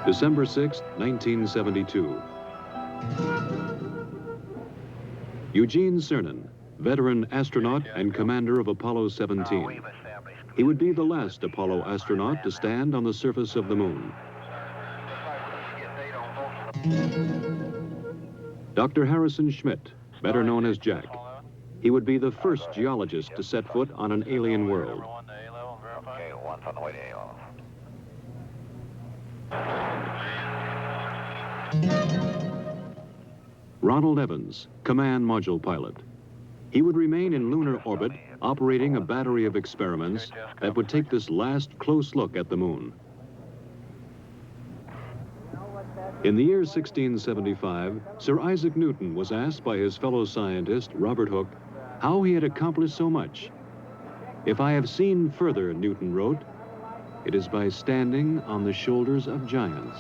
December 6, 1972. Eugene Cernan, veteran astronaut and commander of Apollo 17. He would be the last Apollo astronaut to stand on the surface of the moon. Dr. Harrison Schmitt, better known as Jack. He would be the first geologist to set foot on an alien world. Ronald Evans, command module pilot. He would remain in lunar orbit, operating a battery of experiments that would take this last close look at the moon. In the year 1675, Sir Isaac Newton was asked by his fellow scientist, Robert Hooke, how he had accomplished so much. "If I have seen further," Newton wrote, "it is by standing on the shoulders of giants."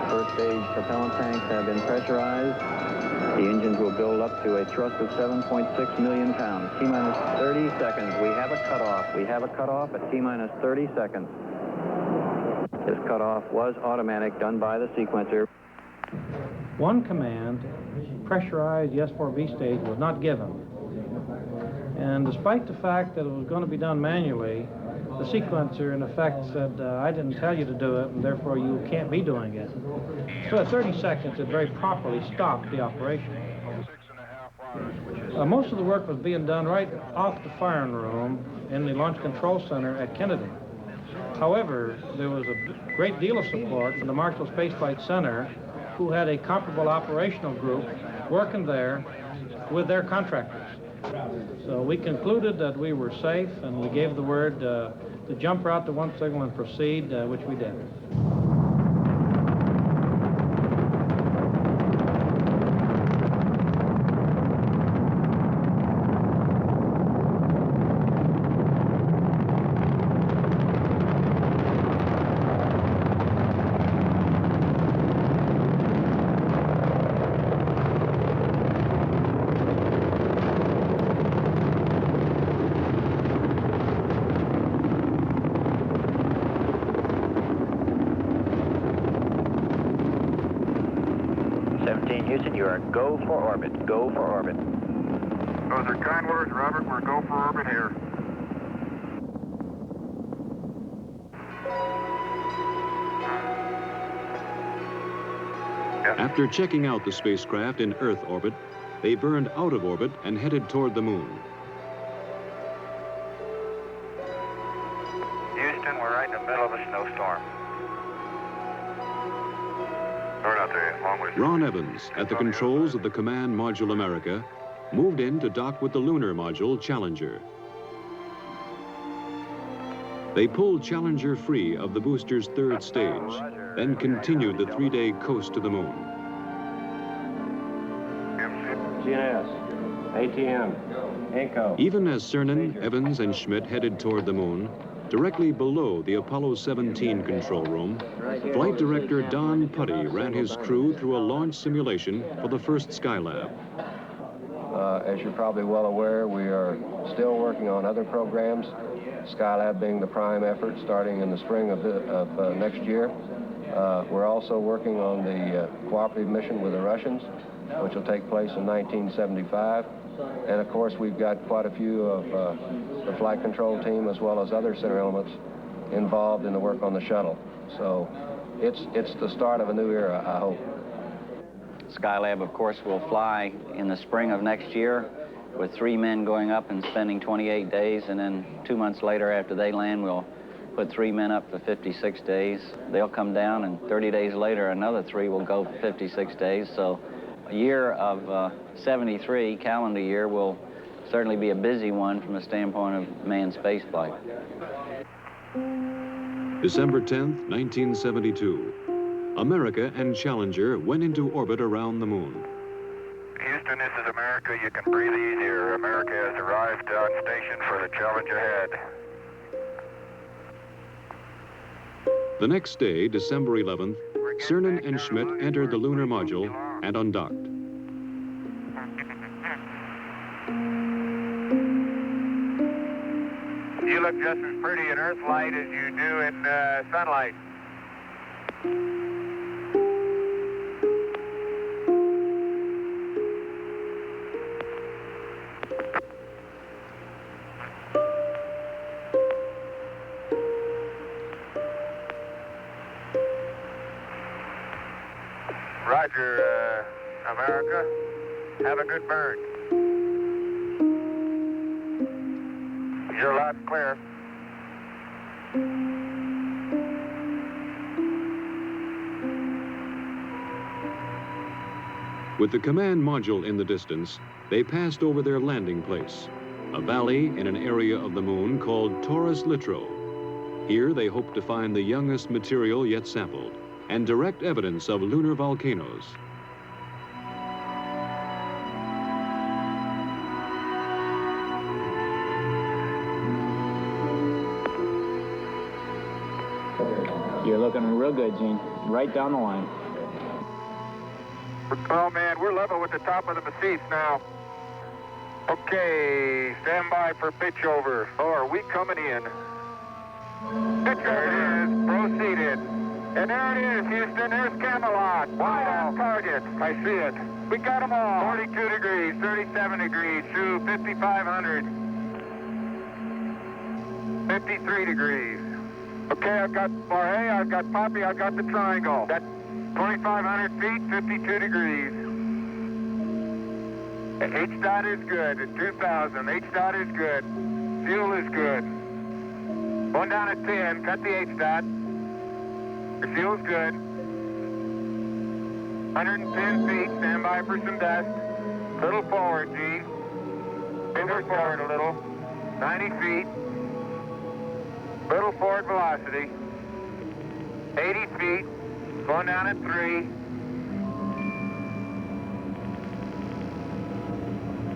First-stage propellant tanks have been pressurized. The engines will build up to a thrust of 7.6 million pounds. T-minus 30 seconds. We have a cutoff. We have a cutoff at T-minus 30 seconds. This cutoff was automatic, done by the sequencer. One command, pressurized S4V stage, was not given. And despite the fact that it was going to be done manually, the sequencer, in effect, said, I didn't tell you to do it, and therefore you can't be doing it. So at 30 seconds, it very properly stopped the operation. Most of the work was being done right off the firing room in the Launch Control Center at Kennedy. However, there was a great deal of support from the Marshall Space Flight Center, who had a comparable operational group working there with their contractors. So we concluded that we were safe, and we gave the word to jump route to one signal and proceed, which we did. Houston, you are go for orbit. Go for orbit. Those are kind words, Robert. We're go for orbit here. After checking out the spacecraft in Earth orbit, they burned out of orbit and headed toward the moon. Houston, we're right in the middle of a snowstorm. Ron Evans, at the controls of the Command Module America, moved in to dock with the lunar module Challenger. They pulled Challenger free of the booster's third stage, then continued the 3-day coast to the moon. GNS, ATM, ENCO. Even as Cernan, Evans, and Schmitt headed toward the moon, directly below the Apollo 17 control room, Flight Director Don Putty ran his crew through a launch simulation for the first Skylab. As you're probably well aware, we are still working on other programs, Skylab being the prime effort starting in the spring of next year. We're also working on the cooperative mission with the Russians, which will take place in 1975. And of course, we've got quite a few of the flight control team as well as other center elements involved in the work on the shuttle. So it's the start of a new era, I hope. Skylab, of course, will fly in the spring of next year with 3 men going up and spending 28 days, and then 2 months later after they land, we'll put 3 men up for 56 days. They'll come down, and 30 days later, another 3 will go for 56 days. So a year of 73, calendar year, will certainly be a busy one from the standpoint of manned spaceflight. December 10th, 1972. America and Challenger went into orbit around the moon. Houston, this is America. You can breathe easier. America has arrived on station for the challenge ahead. The next day, December 11th, Cernan and Schmidt entered the lunar module and undocked. You look just as pretty in Earth light as you do in sunlight. Roger, America. Have a good burn. You're loud and clear. With the command module in the distance, they passed over their landing place, a valley in an area of the moon called Taurus Littrow. Here they hoped to find the youngest material yet sampled and direct evidence of lunar volcanoes. You're looking real good, Gene. Right down the line. Oh, man, we're level with the top of the massif now. Okay, stand by for pitch over. Oh, are we coming in? There it is, proceeded. And there it is, Houston, there's Camelot. Wide on target, I see it. We got them all. 42 degrees, 37 degrees, through 5,500. 53 degrees. Okay, I've got Marhay, I've got Poppy, I've got the triangle. That's 2,500 feet, 52 degrees. H-dot is good at 2,000. H-dot is good. Fuel is good. Going down at 10, cut the H-dot. The fuel's good. 110 feet, stand by for some dust. Little forward, Gene. Little forward a little. 90 feet. Little forward velocity. 80 feet. Going down at 3.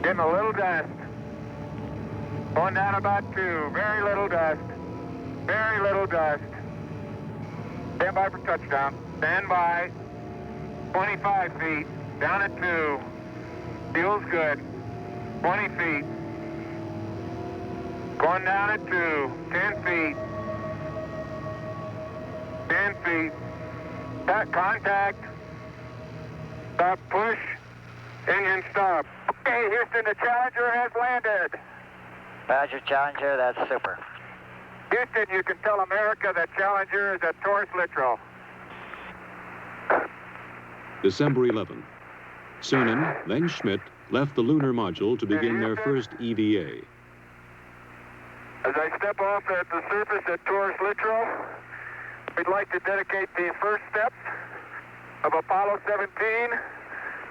Getting a little dust. Going down about 2. Very little dust. Very little dust. Stand by for touchdown. Stand by. 25 feet. Down at 2. Feels good. 20 feet. Going down at 2. 10 feet. 10 feet. Contact. Stop, push. Engine stop. Okay, Houston, the Challenger has landed. Roger, Challenger, that's super. Houston, you can tell America that Challenger is at Taurus Littrow. December 11th. Cernan, then Schmidt, left the lunar module to begin their first EVA. As I step off at the surface at Taurus Littrow, we'd like to dedicate the first steps of Apollo 17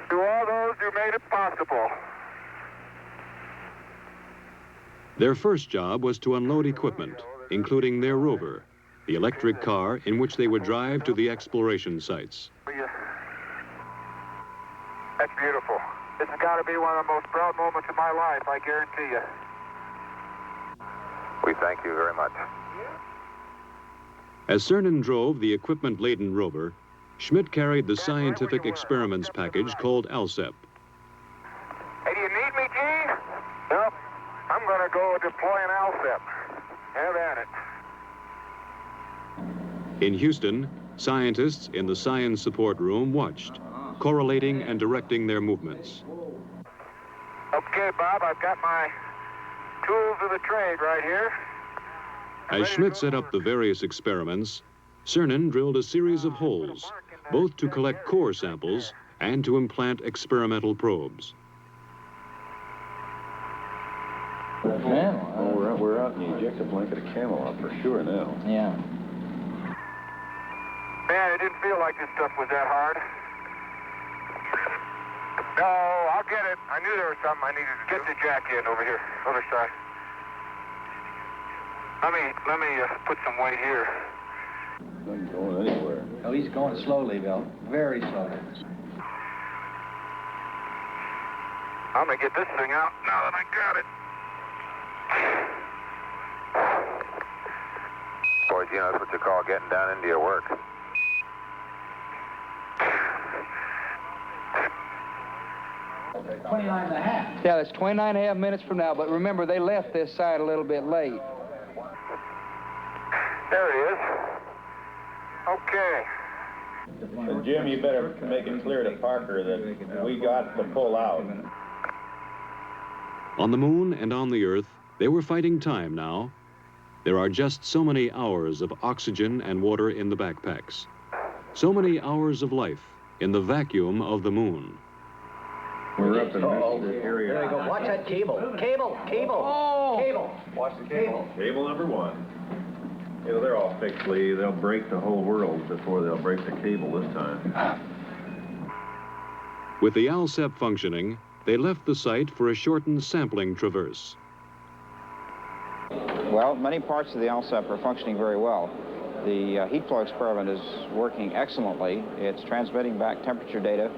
to all those who made it possible. Their first job was to unload equipment, including their rover, the electric car in which they would drive to the exploration sites. That's beautiful. This has got to be one of the most proud moments of my life, I guarantee you. We thank you very much. As Cernan drove the equipment-laden rover, Schmidt carried the scientific experiments package called ALSEP. Hey, do you need me, Gene? Nope. I'm going to go deploy an ALSEP. Have at it. In Houston, scientists in the science support room watched, correlating and directing their movements. Okay, Bob, I've got my tools of the trade right here. As Schmidt set up the various experiments, Cernan drilled a series of holes, both to collect core samples and to implant experimental probes. Yeah. We're out in the ejecta blanket of Camelot for sure now. Yeah. Man, it didn't feel like this stuff was that hard. No, I'll get it. I knew there was something I needed to get the jack in over here, other side. Let me put some weight here. Not going anywhere. Oh, he's going slowly, Bill. Very slowly. I'm gonna get this thing out now that I got it. Boys, You know, that's what you call getting down into your work. Yeah, that's 29.5 minutes from now, but remember, they left this side a little bit late. There it is. Okay. Jim, you better make it clear to Parker that we got to pull out. On the moon and on the Earth, they were fighting time now. There are just so many hours of oxygen and water in the backpacks. So many hours of life in the vacuum of the moon. We're up in this area. There you go. Watch that cable. Cable. Oh! Cable. Watch the cable. Cable number 1. You know, they're all fixed, Lee. They'll break the whole world before they'll break the cable this time. With the ALSEP functioning, they left the site for a shortened sampling traverse. Well, many parts of the ALSEP are functioning very well. The heat flow experiment is working excellently. It's transmitting back temperature data.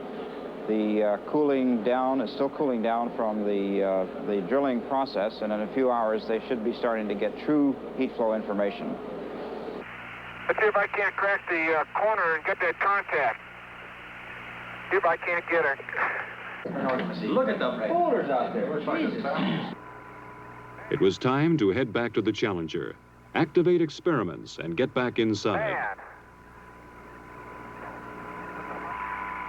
The cooling down is still cooling down from the drilling process, and in a few hours they should be starting to get true heat flow information. Let's see if I can't crack the corner and get that contact. See if I can't get her. Look at the boulders out there. Jesus. It was time to head back to the Challenger, activate experiments, and get back inside. Man.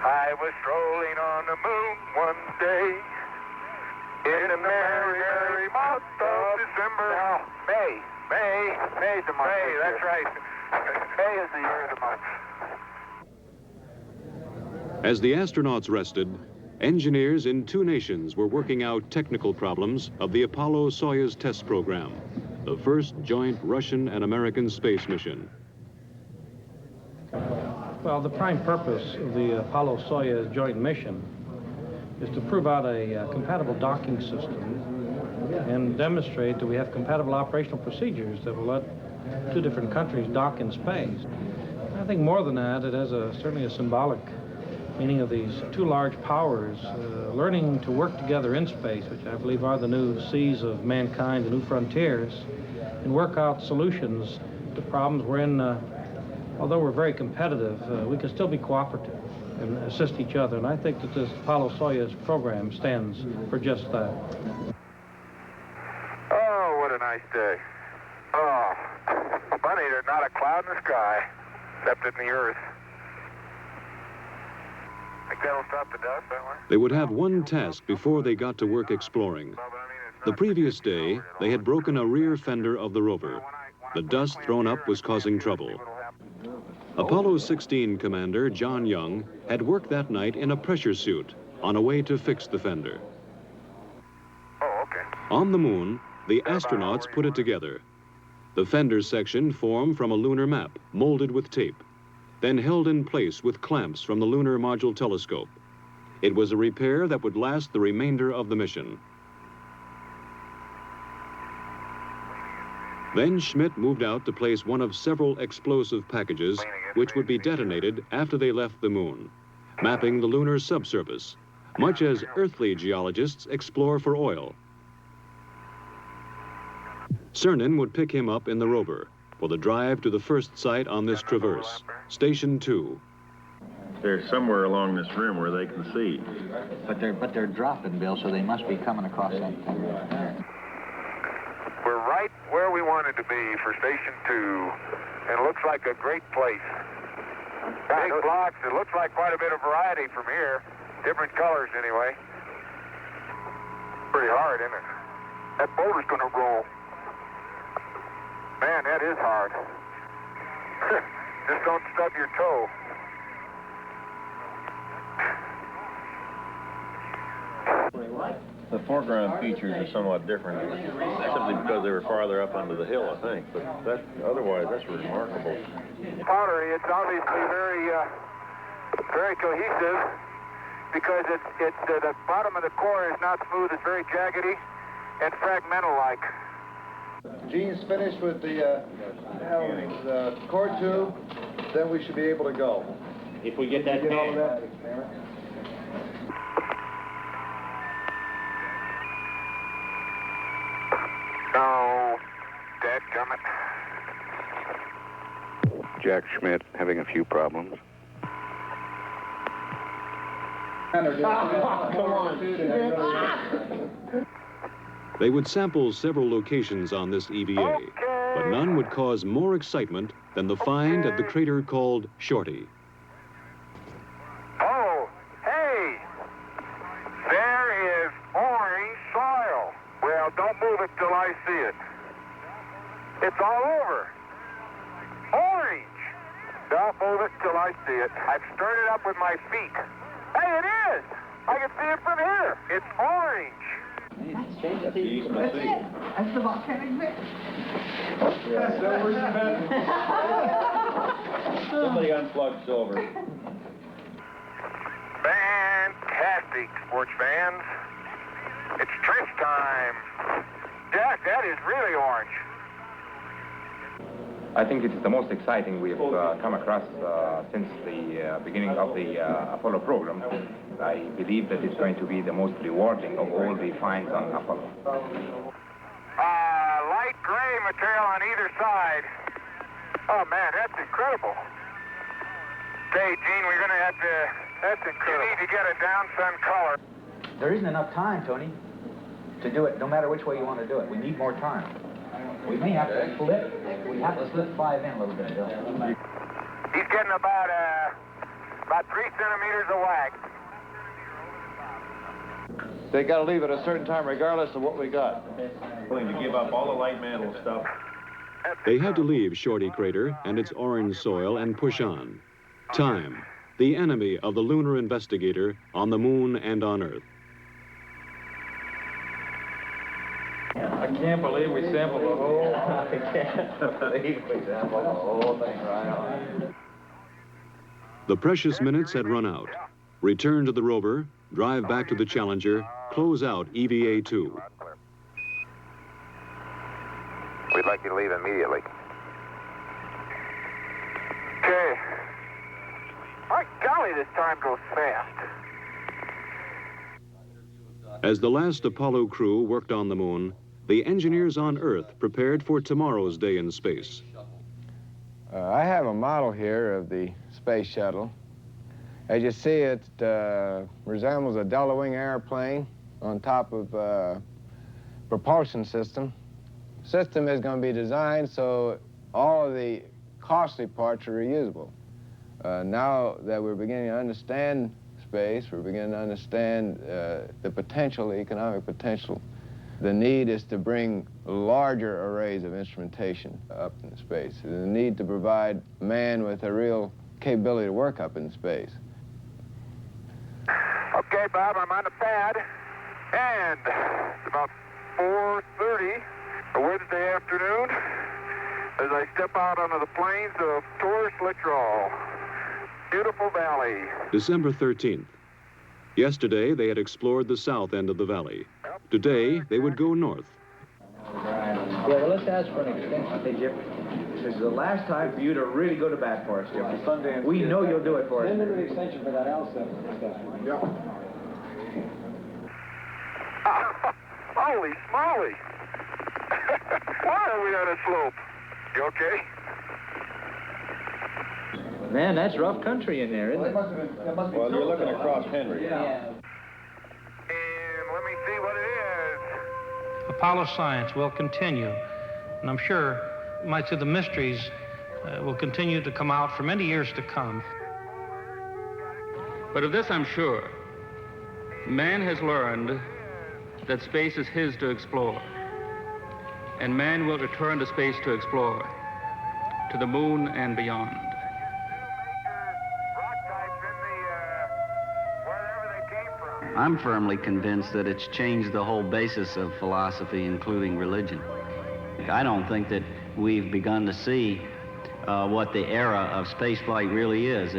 I was strolling on the moon one day in the merry, merry month of December. No, May's the month. May, that's right. May is the year of the month. As the astronauts rested, engineers in 2 nations were working out technical problems of the Apollo-Soyuz test program, the first joint Russian and American space mission. Well, the prime purpose of the Apollo-Soyuz joint mission is to prove out a compatible docking system and demonstrate that we have compatible operational procedures that will let 2 different countries dock in space. I think more than that, it has certainly a symbolic meaning of these 2 large powers learning to work together in space, which I believe are the new seas of mankind, the new frontiers, and work out solutions to problems wherein, although we're very competitive, we can still be cooperative and assist each other. And I think that this Apollo-Soyuz program stands for just that. Oh, what a nice day. Oh, funny, there's not a cloud in the sky, except in the earth. Think that'll stop the dust that way? They would have one task before they got to work exploring. The previous day, they had broken a rear fender of the rover. The dust thrown up was causing trouble. Apollo 16 commander John Young had worked that night in a pressure suit on a way to fix the fender. Oh, okay. On the moon, the astronauts put it together. The fender section formed from a lunar map, molded with tape, then held in place with clamps from the Lunar Module Telescope. It was a repair that would last the remainder of the mission. Then Schmidt moved out to place one of several explosive packages which would be detonated after they left the moon, mapping the lunar subsurface, much as earthly geologists explore for oil. Cernan would pick him up in the rover for the drive to the first site on this traverse, Station 2. They're somewhere along this rim where they can see. But they're dropping, Bill, so they must be coming across that thing. We're right where we wanted to be for Station 2, and it looks like a great place. Big blocks. It looks like quite a bit of variety from here. Different colors, anyway. Pretty hard, isn't it? That boulder's going to roll. Man, that is hard. Just don't stub your toe. The foreground features are somewhat different, simply because they were farther up onto the hill, I think. But otherwise, that's remarkable. Powdery, it's obviously very cohesive because the bottom of the core is not smooth. It's very jaggedy and fragmental-like. Gene's finished with the core tube, then we should be able to go. If we get that all of that. No, dadgummit. Jack Schmidt having a few problems. They would sample several locations on this EVA, but none would cause more excitement than the find at the crater called Shorty. Oh, hey! There is orange soil. Well, don't move it till I see it. It's all over. Orange! Don't move it till I see it. I've stirred it up with my feet. Hey, it is! I can see it from here. It's orange. That's the Eastman Sea. That's the volcanic mix. Somebody unplugged silver. Fantastic, sports fans. It's trench time. Jack, that is really orange. I think it is the most exciting we have come across since the beginning of the Apollo program. I believe that it's going to be the most rewarding of all the finds on Apollo. Light gray material on either side. Oh, man, that's incredible. Hey, Gene, we're going to have to... That's incredible. You need to get a down sun color. There isn't enough time, Tony, to do it no matter which way you want to do it. We need more time. We may have to slip. We have to slip 5 in a little bit, Bill. He's getting about 3 centimeters of wax. They got to leave at a certain time regardless of what we got. Willing to give up all the light mantle stuff. They had to leave Shorty Crater and its orange soil and push on. Time, the enemy of the lunar investigator on the moon and on Earth. I can't believe we sampled the whole... I can't believe we sampled the whole thing right on. The precious minutes had run out. Return to the rover, drive back to the Challenger, close out EVA-2. We'd like you to leave immediately. Okay. My golly, this time goes fast. As the last Apollo crew worked on the moon, the engineers on Earth prepared for tomorrow's day in space. I have a model here of the space shuttle. As you see, it resembles a delta-wing airplane on top of a propulsion system. The system is going to be designed so all of the costly parts are reusable. Now that we're beginning to understand space, we're beginning to understand the potential, the economic potential. The need is to bring larger arrays of instrumentation up in space. The need to provide man with a real capability to work up in space. Okay, Bob, I'm on the pad, and it's about 4:30 a Wednesday afternoon as I step out onto the plains of Torres Littoral. Beautiful valley. December 13th. Yesterday, they had explored the south end of the valley. Today, they would go north. Yeah, well, let's ask for an extension. Hey, Jip, this is the last time for you to really go to bat for us, Jip. We know you'll do it for us. Send an extension for that LSEP. Yeah. Holy smoly! Why are we on a slope? You okay? Man, that's rough country in there, isn't it? Well, you're looking across Henry. And let me see what it is. Apollo science will continue, and I'm sure you might say the mysteries will continue to come out for many years to come. But of this I'm sure. Man has learned that space is his to explore, and man will return to space to explore, to the moon and beyond. I'm firmly convinced that it's changed the whole basis of philosophy, including religion. I don't think that we've begun to see what the era of spaceflight really is.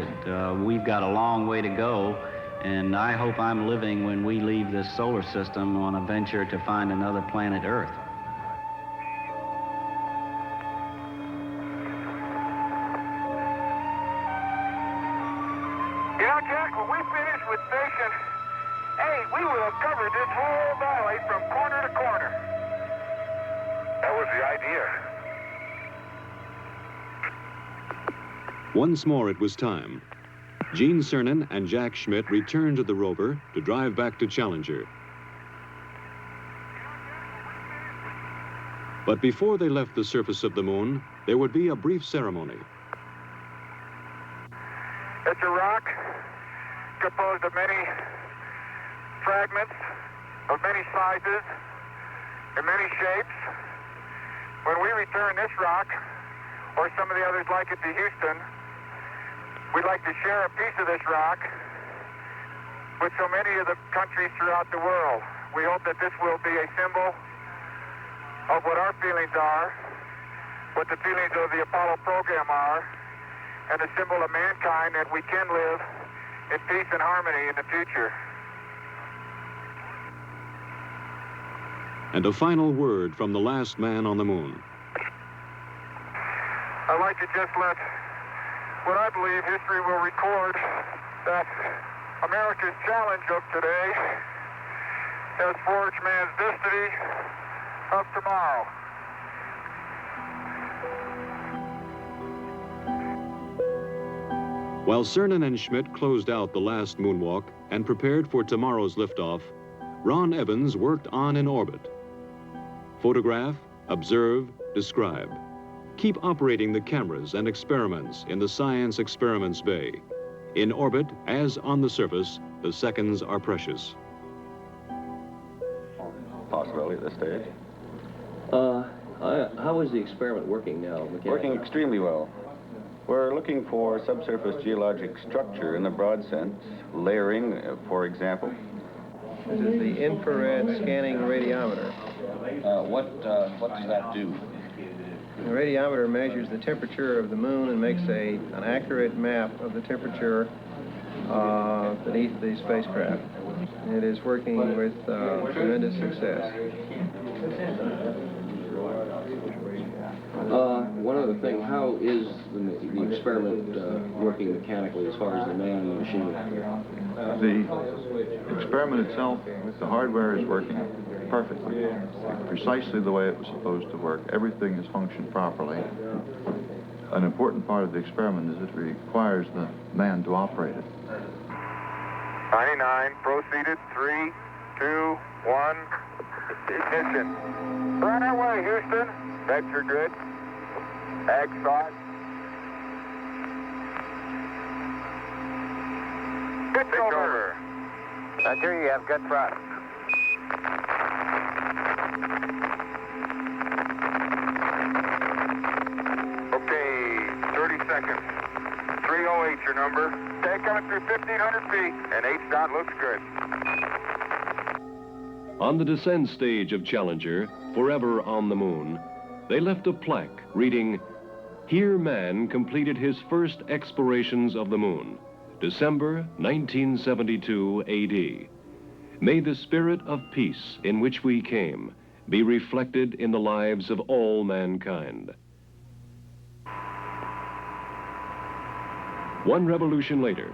We've got a long way to go, and I hope I'm living when we leave this solar system on a venture to find another planet Earth. You know, Jack, when we finish with station 8, we will have covered this whole valley from corner to corner. That was the idea. Once more, it was time. Gene Cernan and Jack Schmitt returned to the rover to drive back to Challenger. But before they left the surface of the moon, there would be a brief ceremony. It's a rock composed of many fragments of many sizes and many shapes. When we return this rock, or some of the others like it, to Houston, we'd like to share a piece of this rock with so many of the countries throughout the world. We hope that this will be a symbol of what our feelings are, what the feelings of the Apollo program are, and a symbol of mankind that we can live in peace and harmony in the future. And a final word from the last man on the moon. I'd like to just let what I believe history will record, that America's challenge of today has forged man's destiny of tomorrow. While Cernan and Schmitt closed out the last moonwalk and prepared for tomorrow's liftoff, Ron Evans worked on in orbit. Photograph, observe, describe. Keep operating the cameras and experiments in the Science Experiments Bay. In orbit, as on the surface, the seconds are precious. Possibility at this stage. How is the experiment working now, mechanically? Working extremely well. We're looking for subsurface geologic structure in the broad sense, layering, for example. This is the infrared scanning radiometer. What does that do? The radiometer measures the temperature of the moon and makes an accurate map of the temperature beneath the spacecraft. It is working with tremendous success. One other thing, how is the experiment working mechanically as far as the man and the machine? The experiment itself, the hardware is working perfectly, precisely the way it was supposed to work. Everything is functioned properly. An important part of the experiment is it requires the man to operate it. 99, proceeded, 3, 2, 1, ignition. Right away, Houston. Vector good. Ag thought. Pitch over. Roger, you have good thrust. Okay, 30 seconds. 308 your number. Okay, coming through 1,500 feet, and H-dot looks good. On the descent stage of Challenger, forever on the moon, they left a plaque reading, "Here man completed his first explorations of the moon, December 1972 AD. May the spirit of peace in which we came be reflected in the lives of all mankind." One revolution later,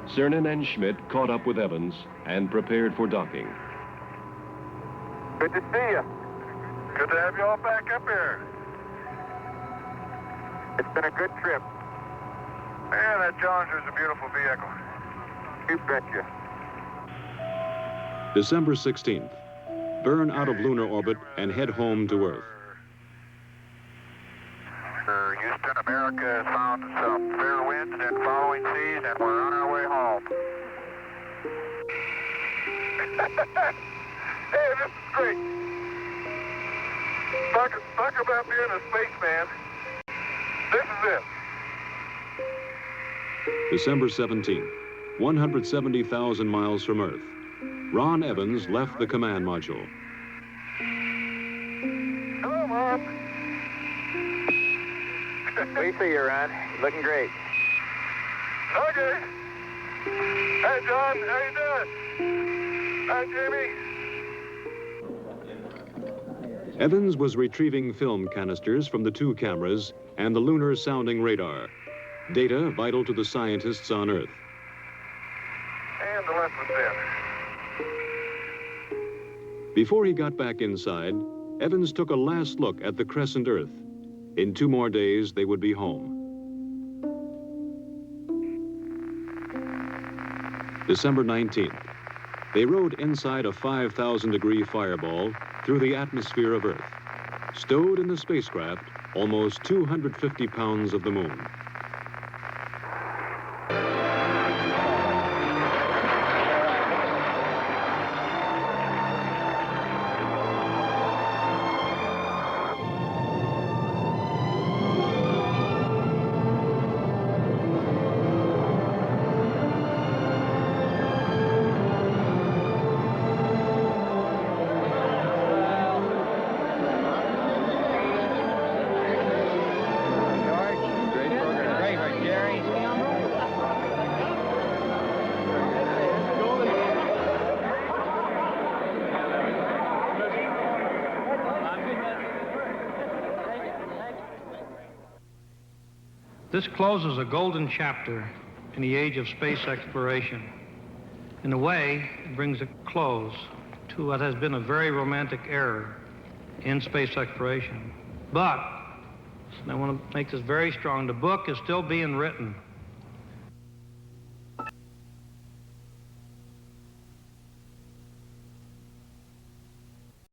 Cernan and Schmitt caught up with Evans and prepared for docking. Good to see you. Good to have you all back up here. It's been a good trip. Man, that Challenger's a beautiful vehicle. You betcha. December 16th. Burn out of lunar orbit and head home to Earth. Houston, America has found some fair winds and following seas, and we're on our way home. Hey, this is great. Talk about being a spaceman. This is it. December 17th, 170,000 miles from Earth. Ron Evans left the command module. Hello, Mom. We see you, Ron. Looking great. Okay. Hey, John. How you doing? Hi, Jamie. Evans was retrieving film canisters from the two cameras and the lunar sounding radar. Data vital to the scientists on Earth. And the left one's in. Before he got back inside, Evans took a last look at the crescent Earth. In 2 more days, they would be home. December 19th. They rode inside a 5,000-degree fireball through the atmosphere of Earth. Stowed in the spacecraft, almost 250 pounds of the moon. This closes a golden chapter in the age of space exploration. In a way, it brings a close to what has been a very romantic era in space exploration. But, and I want to make this very strong, the book is still being written.